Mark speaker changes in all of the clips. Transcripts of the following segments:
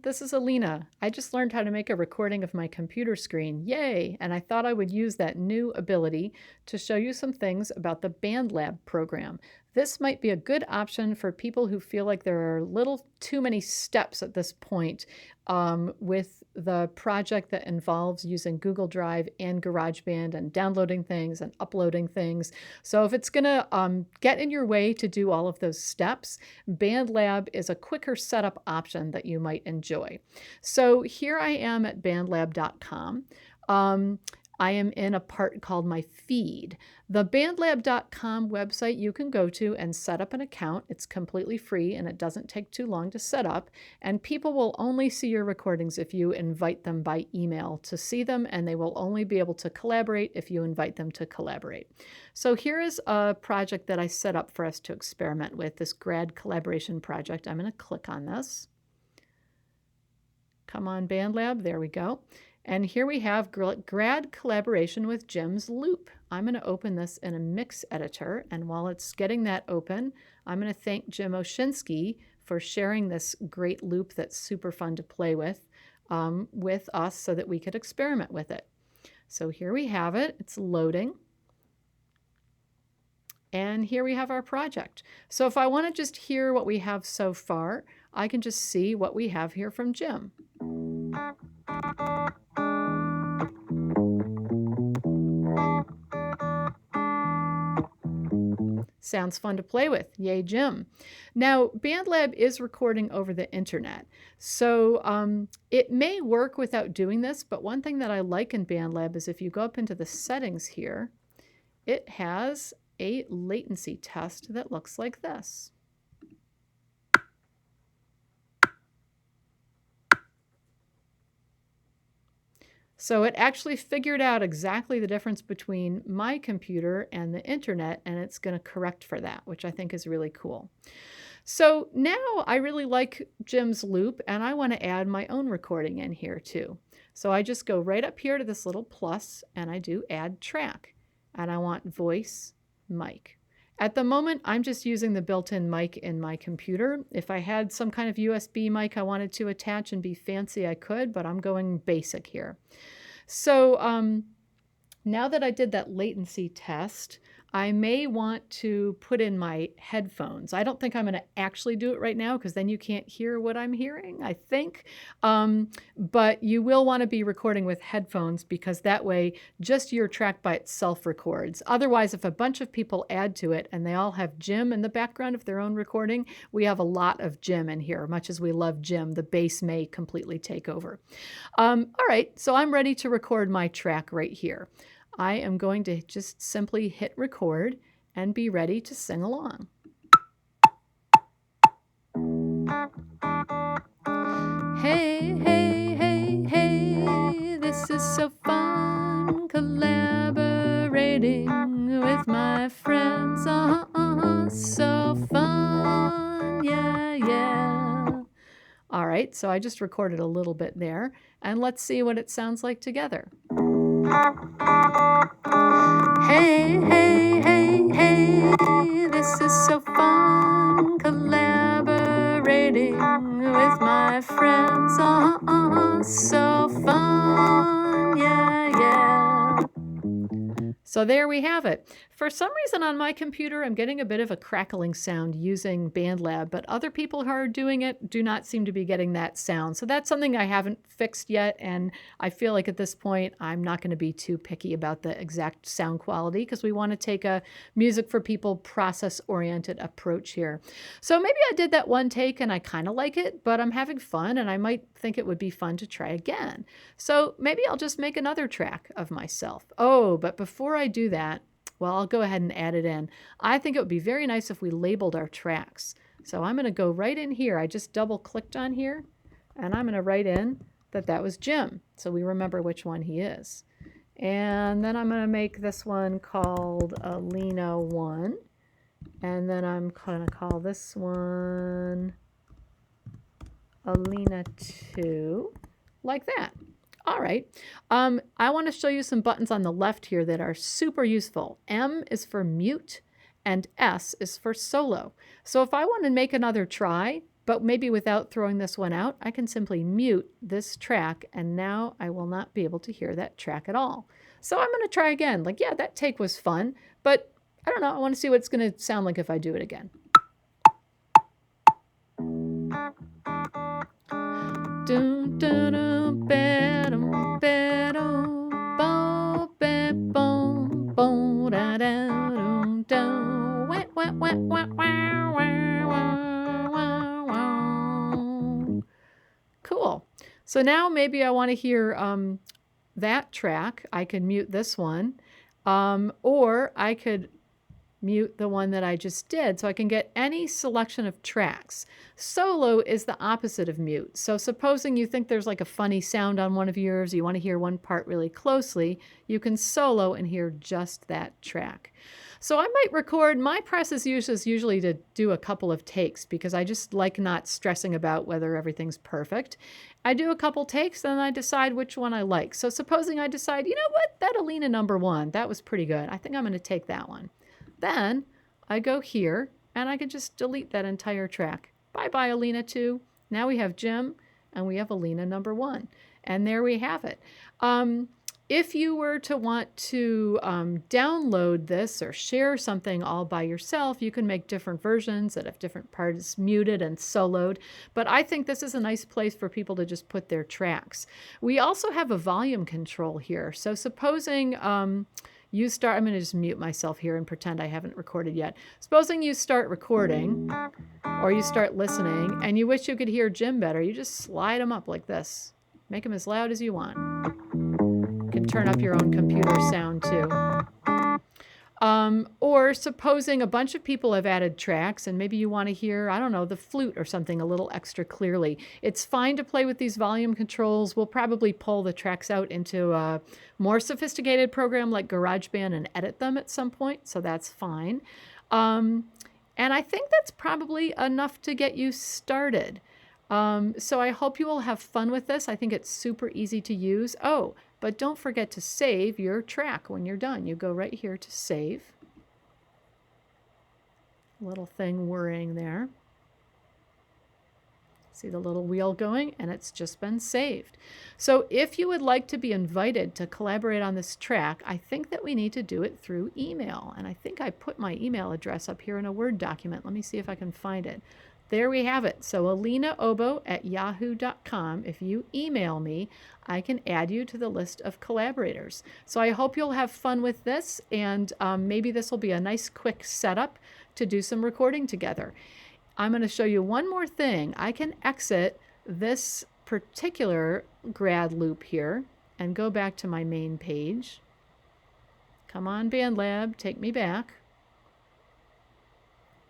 Speaker 1: This is Alina. I just learned how to make a recording of my computer screen. Yay! And I thought I would use that new ability to show you some things about the Bandlab program. This might be a good option for people who feel like there are a little too many steps at this point with the project that involves using Google Drive and GarageBand and downloading things and uploading things. So if it's going to get in your way to do all of those steps, Bandlab is a quicker setup option that you might enjoy. So here I am at bandlab.com. I am in a part called my feed. The bandlab.com website you can go to and set up an account. It's completely free and it doesn't take too long to set up. And people will only see your recordings if you invite them by email to see them, and they will only be able to collaborate if you invite them to collaborate. So here is a project that I set up for us to experiment with, this grad collaboration project. I'm going to click on this. Come on, Bandlab. There we go. And here we have grad collaboration with Jim's loop. I'm going to open this in a mix editor. And while it's getting that open, I'm going to thank Jim Oshinsky for sharing this great loop that's super fun to play with us so that we could experiment with it. So here we have it. It's loading. And here we have our project. So if I want to just hear what we have so far, I can just see what we have here from Jim. Sounds fun to play with. Yay, Jim. Now, Bandlab is recording over the internet. So it may work without doing this, but one thing that I like in Bandlab is if you go up into the settings here, it has a latency test that looks like this. So it actually figured out exactly the difference between my computer and the internet, and it's going to correct for that, which I think is really cool. So now I really like Jim's loop, and I want to add my own recording in here too. So I just go right up here to this little plus, and I do add track, and I want voice mic. At the moment, I'm just using the built-in mic in my computer. If I had some kind of USB mic I wanted to attach and be fancy, I could, but I'm going basic here. So now that I did that latency test, I may want to put in my headphones. I don't think I'm going to actually do it right now because then you can't hear what I'm hearing, I think. But you will want to be recording with headphones because that way just your track by itself records. Otherwise, if a bunch of people add to it and they all have Jim in the background of their own recording, we have a lot of Jim in here. Much as we love Jim, the bass may completely take over. All right, so I'm ready to record my track right here. I am going to just simply hit record and be ready to sing along. Hey, hey, hey, hey, this is so fun, collaborating with my friends. So fun, yeah, yeah. All right, so I just recorded a little bit there, and let's see what it sounds like together. Hey, hey, hey, hey, this is so fun, collaborating with my friends. So fun, yeah, yeah. So there we have it. For some reason on my computer, I'm getting a bit of a crackling sound using Bandlab, but other people who are doing it do not seem to be getting that sound. So that's something I haven't fixed yet, and I feel like at this point, I'm not going to be too picky about the exact sound quality because we want to take a music for people process-oriented approach here. So maybe I did that one take and I kind of like it, but I'm having fun and I might think it would be fun to try again. So maybe I'll just make another track of myself. Oh, but before I do that, well, I'll go ahead and add it in. I think it would be very nice if we labeled our tracks. So I'm going to go right in here. I just double clicked on here and I'm going to write in that that was Jim, so we remember which one he is. And then I'm going to make this one called Alina 1. And then I'm going to call this one Alina 2, like that. All right. I want to show you some buttons on the left here that are super useful. M is for mute and S is for solo. So if I want to make another try, But maybe without throwing this one out, I can simply mute this track, and now I will not be able to hear that track at all. So I'm going to try again. Like, yeah, that take was fun, but I don't know. I want to see what it's going to sound like if I do it again. Dun, dun, dun, ba-dum, ba-dum, bo, ba, bom, bo, da, da, dum, dum, wah, wah, wah, wah, wah, wah, wah, wah, wah. Cool. So now maybe I want to hear that track. I could mute this one, or I could mute the one that I just did, so I can get any selection of tracks. Solo is the opposite of mute. So supposing you think there's like a funny sound on one of yours, you want to hear one part really closely, you can solo and hear just that track. So I might record, my process is usually to do a couple of takes because I just like not stressing about whether everything's perfect. I do a couple takes, then I decide which one I like. So supposing I decide, you know what, that Alina number 1, that was pretty good. I think I'm going to take that one. Then I go here and I can just delete that entire track. Bye-bye, Alina 2. Now we have Jim and we have Alina number 1. And there we have it. If you were to want to download this or share something all by yourself, you can make different versions that have different parts muted and soloed. But I think this is a nice place for people to just put their tracks. We also have a volume control here. So supposing you start, I'm going to just mute myself here and pretend I haven't recorded yet. Supposing you start recording or you start listening and you wish you could hear Jim better, you just slide him up like this. Make him as loud as you want. You can turn up your own computer sound too. Or supposing a bunch of people have added tracks and maybe you want to hear, I don't know, the flute or something a little extra clearly. It's fine to play with these volume controls. We'll probably pull the tracks out into a more sophisticated program like GarageBand and edit them at some point, so that's fine. And I think that's probably enough to get you started. So I hope you will have fun with this. I think it's super easy to use. Oh, but don't forget to save your track when you're done. You go right here to save. Little thing whirring there. See the little wheel going, and it's just been saved. So if you would like to be invited to collaborate on this track, I think that we need to do it through email. And I think I put my email address up here in a Word document. Let me see if I can find it. There we have it. So alinaobo@yahoo.com. If you email me, I can add you to the list of collaborators. So I hope you'll have fun with this, and maybe this will be a nice quick setup to do some recording together. I'm going to show you one more thing. I can exit this particular grad loop here and go back to my main page. Come on, Bandlab, take me back.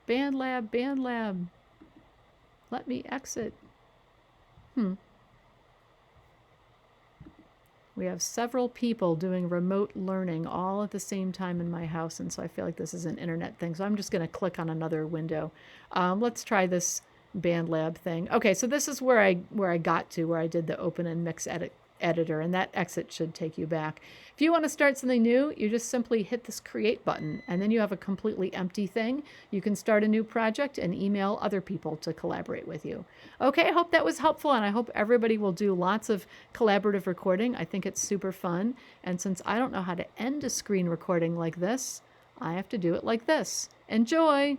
Speaker 1: Bandlab, Bandlab. Let me exit. We have several people doing remote learning all at the same time in my house, and so I feel like this is an internet thing. So I'm just going to click on another window. Let's try this Bandlab thing. Okay, so this is where I got to, where I did the open and mix editor, and that exit should take you back. If you want to start something new, you just simply hit this create button, and then you have a completely empty thing. You can start a new project and email other people to collaborate with you. Okay, I hope that was helpful, and I hope everybody will do lots of collaborative recording. I think it's super fun, and since I don't know how to end a screen recording like this, I have to do it like this. Enjoy!